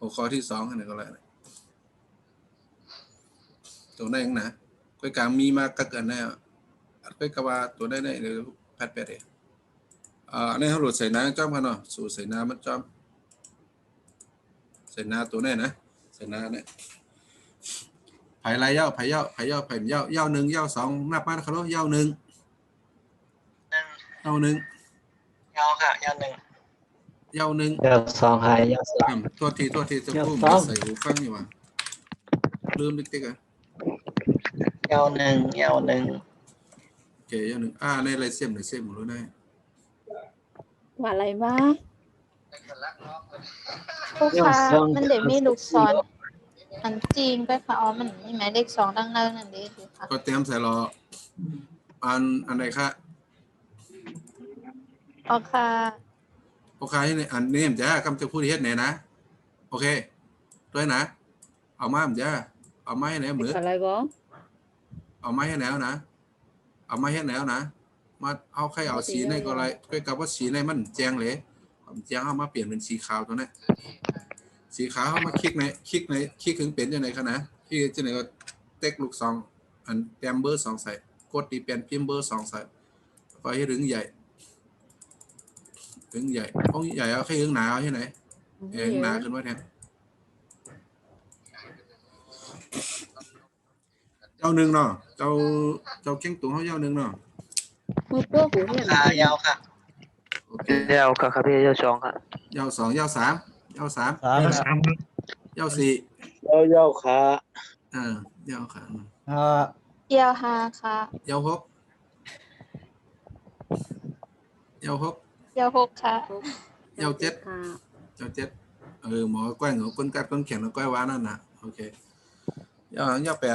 หัวข้อที่2อันนี้ก็แล้วตัวไหนนะก้อยกลางมีมากักกันแน่ก้อยกว่าตัวได้หรือแพทย์เองอันนี้เขาหลุดใส่น้ำจ้อมกันเนาะสูตรใส่น้ำมันจ้อมใส่น้ำตัวไหนนะใส่น้ำเนี่ยไผ่ไรเย้าไผ่เย้าไผ่เย้าไผ่เย้าเย้า1เย้า2นับมาเขาเย้า1เย้า1เย้าค่ะเย้า1เย้า1เย้า2ค่ะเย้า3ตัวทีจะพูดใส่หูฟังอยู่ว่ะลืมติ๊กๆอ่ะเย้า1เย้า1โอเคเย้า1ในไรเสียมหรือเสียมรู้ได้ว่าอะไรมาผู้ค้ามันเดี๋ยวมีลูกศรอันจีนก็ค่ะมันนี่ไหมเลข2ดังนั้นนั่นดีค่ะก็เตรียมใส่รออันใดคะโอเคให้ในอันนี้ผมจะคำจะพูดเฮ็ดไหนนะโอเคด้วยนะเอาไม้ผมจะเอาไม้ให้ไหนมืออะไรบ้างเอาไม้ให้แล้วนะเอาไม้ให้แล้วนะมาเอาใครเอาสีในก็อะไรก็กับว่าสีในมันแจ้งเลยผมแจ้งเอามาเปลี่ยนเป็นสีขาวตัวนี้สีขาวเอามาคลิกถึงเป็นยังไงคะนะที่จะไหนก็เต็กลูกซองอันแต้มเบอร์2ใส่กดตีเปลี่ยนพิมพ์เบอร์2ใส่ไฟให้ถึงใหญ่ห้องใหญ่เอาแค่ถึงหนาเอาที่ไหนหนาขึ้นว่าแทนเจ้า1เนาะเจ้าเก่งตัวเขาเจ้า1เนาะมือตัวหูเนี่ยเย้าค่ะโอเคเย้าค่ะครับพี่เย้า2ค่ะเย้า2เย้า3เย้า3เย้า4เย้าค่ะเย้าค่ะเย้า5ค่ะเย้า6เย้า6เย้า6ค่ะเย้า7เย้า7หมอก้อยหัวก้นกัดก้นแข็งแล้วก้อยว้านั่นน่ะโอเคเย้า8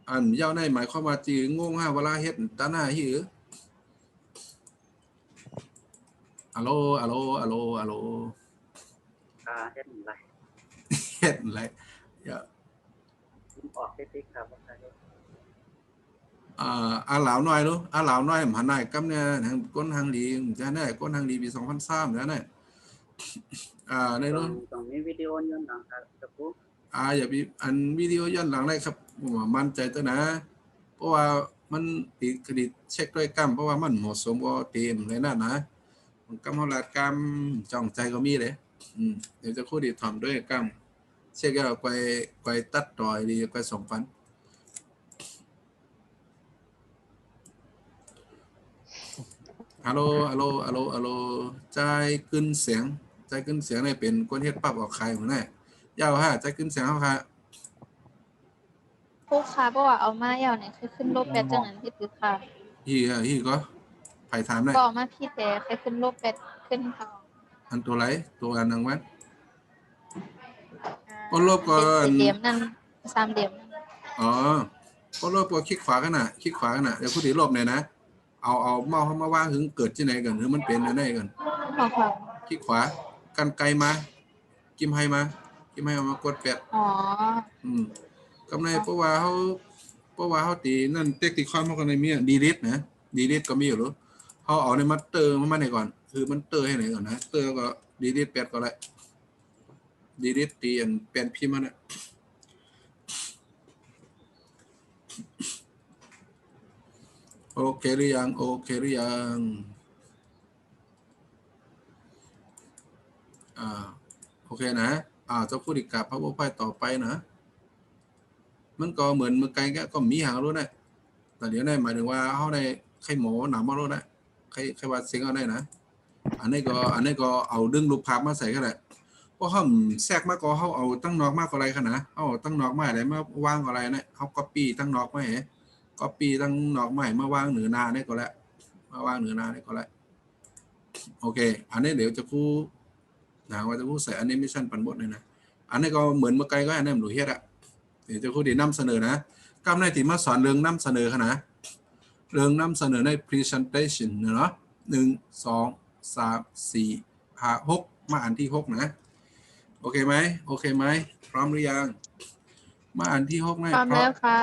อันเย้าในหมายความว่าจีงงเวลาเฮ็ดตาหน้าหิวฮัลโหลเฮ็ดอะไรออกติ๊กครับเหลาหน่อยดูเหลาหน่อยหันหน้ากำเนี่ยทางก้นทางดีจะได้ก้นทางดีปี2003แล้วเนี่ยในนู้นตรงนี้วิดีโอย้อนหลังครับปุ๊บอย่ามีอันวิดีโอย้อนหลังได้ครับมั่นใจตัวนะเพราะว่ามันติดคดีเช็คด้วยกรรมเพราะว่ามันเหมาะสมกับเต็มเลยนะกรรมหลักกรรมจ้องใจก็มีเลยเดี๋ยวจะคู่ดีทำด้วยกรรมเช็คเอาไปตัดต่อยดีไป2,000ฮัลโหลใจขึ้นเสียงในเป็นก้นเฮ็ดปั๊บออกใครของแน่ยาวฮะใจขึ้นเสียงเขาค่ะผู้ค้าบอกว่าเอามาเย้าเนี่ยคือขึ้นรูปแบบจังนั้นที่คือค่ะฮีก็ไผ่ถามได้บอกมาพี่แต่ใครขึ้นรูปแบบขึ้นเขาอันตัวไรตัวอันนังวันก็ลบก็เหลี่ยมนั่น3เหลี่ยมก็ลบก็คลิกขวากันน่ะเดี๋ยวคุณดีลบหน่อยนะเอาเมาส์เข้ามาวางถึงเกิดที่ไหนกันหรือมันเป็นอะไรกันคลิกขวากันไกลมากิมให้เอามากดแปดกำไรเพราะว่าเขาตีนั่นเทคนิคความเขากันในมีดีลิทนะดีลิทก็มีอยู่หรือเขาเอาในมัตเตอร์มาไหนก่อนคือมันเตอร์ให้ไหนก่อนนะเตอร์ก็ดีลิทแปดก็ได้ดีลิทตีอันเป็นพิมพ์มันนะโอเคหรือยังโอเคนะจะพูดอีกกับพระพุทธไปต่อไปนะมันก็เหมือนเมื่อไกลก็มีหางรู้นะแต่เดี๋ยวนี้หมายถึงว่าเขาได้ไข่หมูหนามมารู้นะไข่วัดเสียงเอาได้นะอันนี้ก็เอาดึงรูปภาพมาใส่ก็ได้เพราะเขาแทรกมาก็เขาเอาตั้งนอกมากกว่าอะไรขนาดเอาตั้งนอกมาอะไรมาวางอะไรนะเขาก๊อปปี้ตั้งนอกมาก็ปีตั้งนอกใหม่มาวางเหนือนาได้ก็แล้วโอเคอันนี้เดี๋ยวจะคู่ว่าจะคู่ใส่แอนิเมชันปันบดเลยนะอันนี้ก็เหมือนเมื่อไกลก็อันนี้หนูเฮ็ดเดี๋ยวจะคู่ดีนำเสนอนะกำในที่มาสอนเรื่องนำเสนอขนาดเรื่องนำเสนอใน presentation เนาะ1 2 3 4 5 6มาอันที่6นะโอเคไหมพร้อมหรือยังมาอันที่6นะพร้อมแล้วค่ะ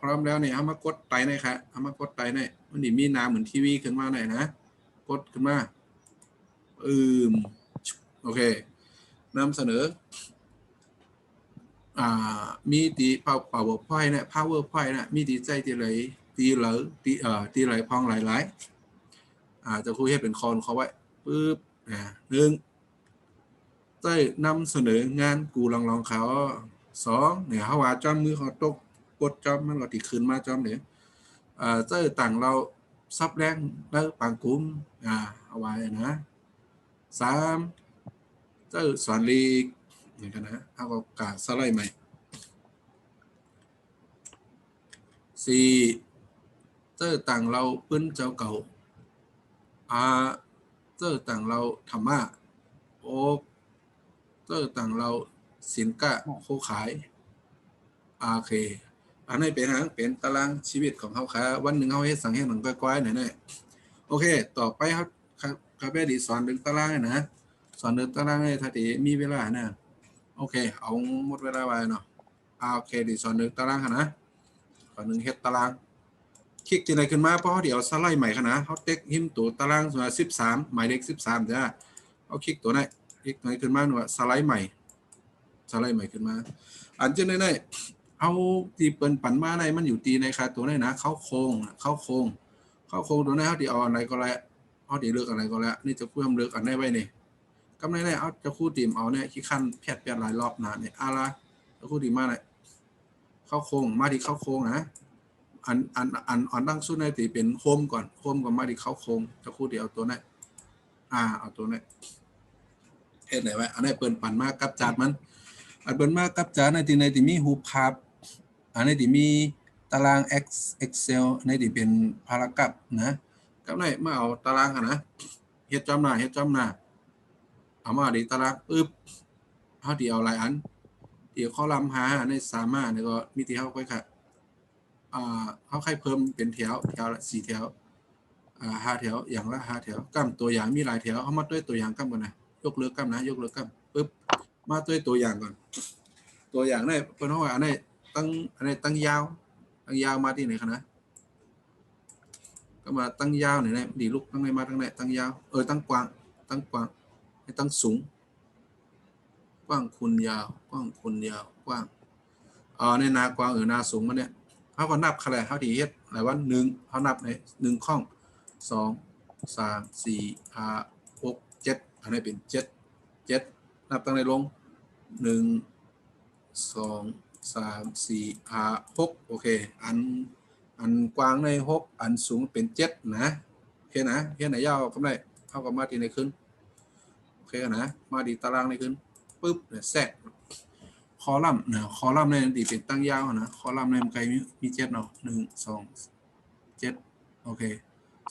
พร้อมแล้วเนี่ยเอามากดไตในค่ะเอามากดไตใน มันดีมีน้ำเหมือนทีวีขึ้นมาหน่อยนะกดขึ้นมามโอเคนำเสนอมีตี PowerPoint เนี่ย PowerPoint เนี่ยมีตีใจตีไหลตีไหลพองหลายจะคุยให้เป็นคอนเขาไว้ปึ๊บหนึ่งใจนำเสนองานกูลองเขาสองเนี่ยเขาว่าจอมมือเขาตกกดจอมมันก็ตีคืนมาจอมเนี่ยใจต่างเราซับแรงแล้วปางกุ้มเอาไว้นะสามเจ้าสอนลีกอย่างกันนะเอากาสไลด์ใหม่สี่เจ้าต่างเราปื้นเจ้าเก่าเจ้าต่างเราธรรมะโอเจ้าต่างเราสินกะโคขายโอเคอันนี้เป็นตารางชีวิตของเขาค่ะวันหนึ่งเขาให้สังเกตหนึ่งก้อยๆหน่อยโอเคต่อไปครับคาเฟ่ดีสอนดึงตารางนะสอนดึงตารางให้ถ้าดีมีเวลานะโอเคเอาหมดเวลาไปเนาะโอเคดีสอนดึงตารางนะสอนดึงเฮ็ดตารางคลิกที่ไหนขึ้นมาเพราะเดี๋ยวสไลด์ใหม่ขนาดเขาเต็กหิมตัวตารางส่วน13หมายเลข13จ้ะเอาคลิกตัวไหนคลิกตัวไหนขึ้นมาหน่วยสไลด์ใหม่ขึ้นมาอันเช่นไหนเอาตีเปิลปั่นมาในมันอยู่ตีในคาตัวไหนนะเข้าโค้งตัวไหนเขาตีเอาอะไรก็แล้วเขาตีเลือกอะไรก็แล้วนี่จะคู่ทำเลือกอันไหนไว้เนี่ยกำไรเอาจะคู่ตีมเอาเนี่ยขี้ขั้นแพทย์หลายรอบนานเนี่ยอะไรจะคู่ตีมาเนี่ยเข้าโค้งมาที่เข้าโค้งนะอันตั้งสุดในตีเป็นโฮมก่อนมาที่เข้าโค้งจะคู่ตีเอาตัวไหนเอาตัวไหนเฮ็ดไหนไว้อันไหนเปิลปั่นมากับจานมันอันเปิลมากับจานในที่มีรูปภาพอันในที่มีตาราง Excel ในที่เป็นพารากราฟนะกับไหนมาเอาตารางนะเฮ็ดจอมหน้าเอามาดีตารางปึ๊บเฮาที่เอาหลายอันเดี๋ยวคอลัมน์หาในสามารถแล้วก็มีที่เฮาค่อยค่ะเฮาใครเพิ่มเป็นแถวละ4แถว5แถวอย่างละ5แถวกำตัวอย่างมีหลายแถวเฮามาด้วยตัวอย่างกำก่อนนะยกเลิกกำนะยกเลิกกำปึ๊บมาด้วยตัวอย่างก่อนตัวอย่างได้เพิ่นเฮาว่าอันไหนตั้งยาวมาที่ไหนคะนะก็มาตั้งยาวไหนดีลุกตั้งไหนมาตั้งไหนตั้งยาวตั้งกว้างให้ตั้งสูงกว้างคูณยาวกว้างในนากว้างนาสูงมันเนี่ยเขาก็นับขนาดเขาที่เฮ็ดหลายวัน1เขานับใน1ข้อง2 3 4 5 6 7อันนี้เป็น7นับตั้งในลง1 2 3 4 5 6โอเคอันกว้างใน6อันสูงเป็น7นะโอเคนะเฮ็ดไหนยาวก็ได้เท่ากับมาที่ไหนขึ้นโอเคนะมาดีตารางในขึ้นปึ๊บเนี่ยแทรกคอลัมน์นะคอลัมน์ในดีเป็นตั้งยาวนะคอลัมน์ในมันไกลมี7เนาะ1 2 7โอเค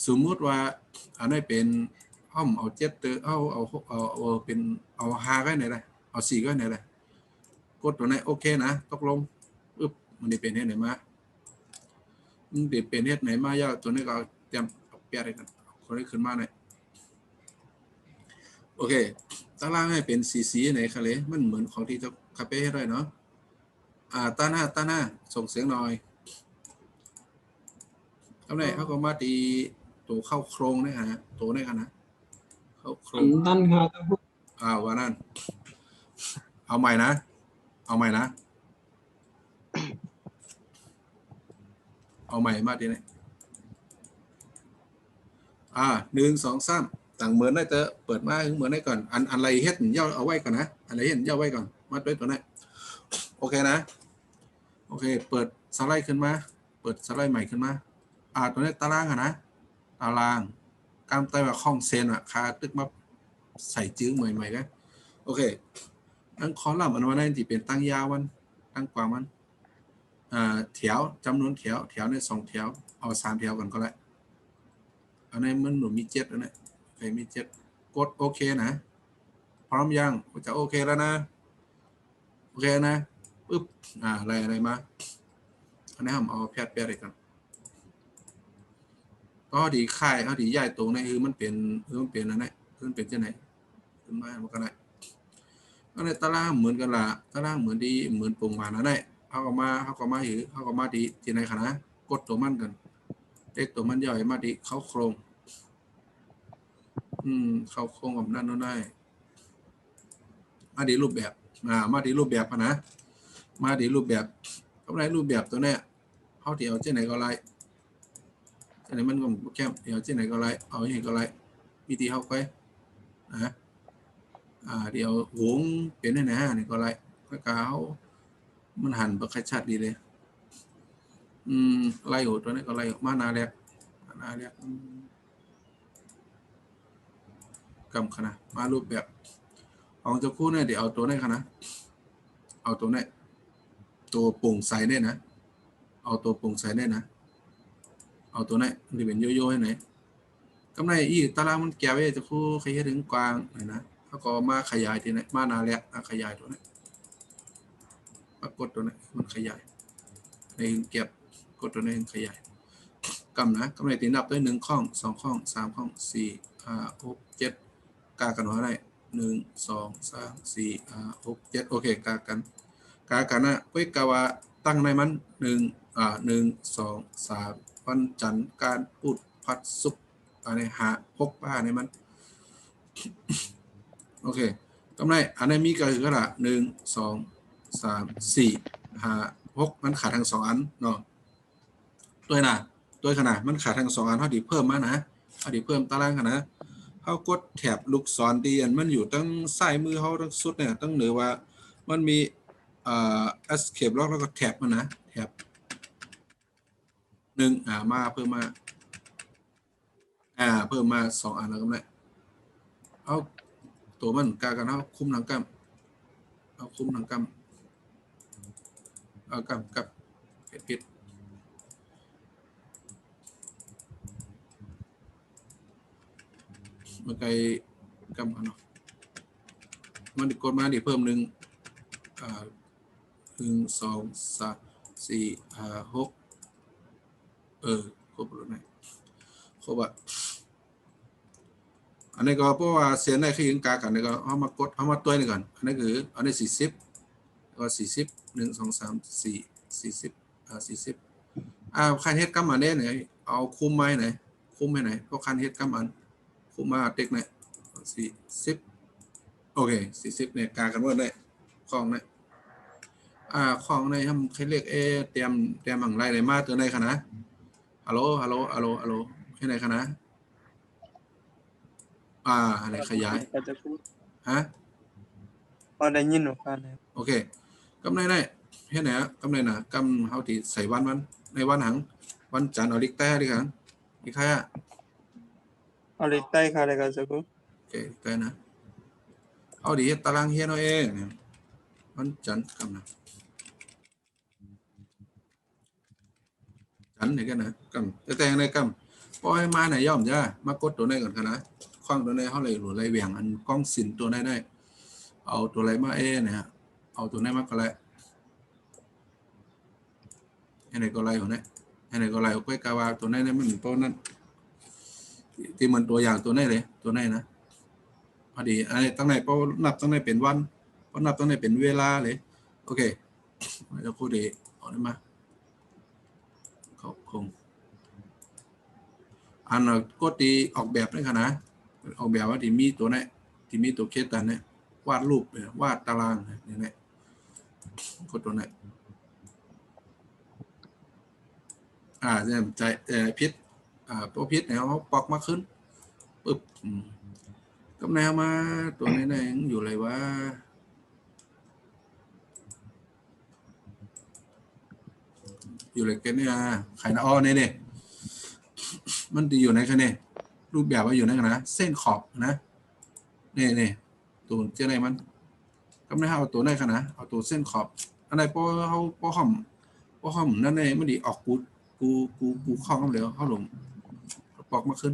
สมมุติว่าอันนี้เป็นเอา7เอาเป็นเอา5ก็ไหนได้เอา4ก็ไหนได้กดตัวไหนโอเคนะตกลงปึ๊บมันได้เป็นเฮ็ดไหนมาเดี๋ยวเป็นเฮ็ดไหนมายาวตัวนี้ก็เตรียมเปลี่ยนอะไรกันคนนี้ขึ้นมาหน่อยโอเคตารางให้เป็นสีไหนคะเลยมันเหมือนของที่เจ้าคาเฟ่ให้ได้เนาะต้าหน้าส่งเสียงหน่อยเอาไหนเขาก็มาตีตัวเข้าโครงนี่ฮะตัวนี้กันนะเข้าโครงนั่นครับว่านั่นเอาใหม่นะเอาใหม่มาทีนี้1 2 3ต่างเหมือนได้เตอเปิดมาเหมือนได้ก่อนอะไรเฮ็ดย่อเอาไว้ก่อนนะอะไรเฮ็ดย่อไว้ก่อนมาด้วยตัวนี้โอเคนะโอเคเปิดสไลด์ขึ้นมาเปิดสไลด์ใหม่ขึ้นมาตัวนี้ตารางนะตารางกำไตว่าข้องเซนคาตึกมาใส่จื้อใหม่กันโอเคอันคอลัมน์อันว่านั่นที่เป็นตั้งยาวมันตั้งกว้างมันแถวจำนวนแถวใน2แถวเอา3แถวก่อนก็ได้อันนี้มันหนูมี7แล้วเนี่ยใครมี7กดโอเคนะพร้อมยังจะโอเคแล้วนะโอเคนะปึ๊บอะไรมาอันนี้ผมเอาแพทย์อะไรกันก็ดีค่ายเขาดีใหญ่ตรงนี้คือมันเป็นอันไหนมันเป็นที่ไหนขึ้นมามันก็ได้อันนี้ตารางเหมือนกันละตารางเหมือนปุ่มมานั่นแหละเขาก็มาดีที่ไหนคะนะกดตัวมันกัน เลขตัวมันย่อยมาดิเข้าโครงเข้าโครงกับนั่นนู่นได้มาดีรูปแบบมาดีรูปแบบนะมาดีรูปแบบก็ไรรูปแบบตัวเนี้ยเขาเดี๋ยวเจ้าไหนก็ไรเจ้าไหนมันก็แค่เดี๋ยวเจ้าไหนก็ไรเอาอย่างนี้ก็ไรวิธีเขาไปนะเดี๋ยวหวงเป็นไหนนี่ก็ไรก็เกามันหันประคัดชัดดีเลยไล่หัวตัวนี้ก็ไล่มานาแรกกำขนาดมารูปแบบของเจ้าคู่เนี่ยเดี๋ยวเอาตัวนี้ขนาดเอาตัวนี้ตัวโปร่งใสเนี่ยนะเอาตัวโปร่งใสเนี่ยนะเอาตัวนี้ที่เป็นโยโย่ให้ไหนกำไรอีตารางมันแก้วเจ้าคู่ขยายถึงกลางเลยนะเขาก็มาขยายทีนี้มานาแรกขยายตัวนี้ปรากฏตัวนี้มันขยายในเก็บกดตัวนี้ขยายกำนะกำไรตีนับด้วย1ข้อง2ข้อง3ข้อง4 5 6 7กากันว่าได้1 2 3 4 5 6 7โอเคกากันนะเว้ยกาว่าตั้งในมัน1 2 3วันจันทร์การพูดพัดสุกอะไรหา6ป้าในมันโอเคกำไรอันนี้มีก็คือกระดาษ1 2 3 4 5 6มันขาดทั้ง2อันเนาะตัวขนาดมันขาดทั้ง2อันเท่าดีเพิ่มมานะเท่าดีเพิ่มตารางขนาดเขากดแถบลูกศรดีอันมันอยู่ตั้งซ้ายมือเขาทั้งสุดเนี่ยตั้งเหนือว่ามันมีescape lock แล้วก็แถบมันนะแถบ1มาเพิ่มมาเพิ่มมา2อันแล้วก็ได้เอาตัวมันกากันเอาคุมทางกำเอาคุมทางกำเอากำกับผิดมันไกลกำกันเนาะมันกดมาดิเพิ่ม1 2 3 4 5 6ครบแล้วไหนครบอันนี้ก็เพราะว่าเสียงในคือยิงกากันนี่ก็เอามากดเอามาตัวนี่ก่อนอันนี้คืออันนี้40ก็40 1 2 3 4 40คันเฮ็ดกำมาเนี่ยไหนเอาคุมไม้ไหนคุมไม้ไหนเพราะคันเฮ็ดกำมันคุมมาเต็กไหน40โอเค40เนี่ยกากันว่าได้ของเนี่ยของในทำใครเรียกเตรียมหังไรมาตัวในคณะฮัลโหลให้ในคณะอะไรขยายฮะพอได้ยินหนูฟังเลยโอเคกำไรได้ให้ไหนกำไรน่ะกำเฮาที่ใส่วันในวันหังวันจันทร์เอาลิกแต่ดิครับอีกใครเอาเล็กใต้ค่ะเลยกันสักครู่โอเคแต่นะเอาดีตารางเฮียนเอาเองวันจันทร์กำนะจันทร์นี่กันนะกำแต่งในกำปล่อยมาไหนย่อมจ้ามากดตัวในก่อนนะคว้างตัวในเขาเลยหรือไรเวียงอันกล้องสินตัวในได้เอาตัวไรมาเนี่ยเอาตัวในมาก็ไรให้ไหนก็ไรหัวนี้ให้ไหนก็ไรเอาไปกาวาตัวในนี่มันเพราะนั้นที่มันตัวอย่างตัวในเลยตัวในนะพอดีอันนี้ตั้งไหนเพราะนับตั้งไหนเป็นวันเพราะนับตั้งไหนเป็นเวลาเลยโอเคแล้วพูดดีเอาได้มาเขาคงอันก็ตีออกแบบได้ขนาดออกแบบว่าที่มีตัวนี้ที่มีตัวเคสตันเนี่ยวาดรูปวาดตารางอย่างนี้กดตัวนี้เนี่ยใจพิษพวกพิษเนี่ยเขาปอกมาขึ้นปึ๊บกำแนวมาตัวนี้เนี่ยอยู่เลยว่าอยู่เลยกันเนี่ยไข่นาอ้อเนี่ยมันดีอยู่ในคะแนนรูปแบบว่าอยู่ในนะเส้นขอบนะนี่ตัวเจ้าไหนมันก็ไม่เอาตัวไหนคะนะเอาตัวเส้นขอบอะไรพอเขาพอห่อมนั่นเองไม่ดีออกกูข้องกันเลยเขาหลงปอกมาขึ้น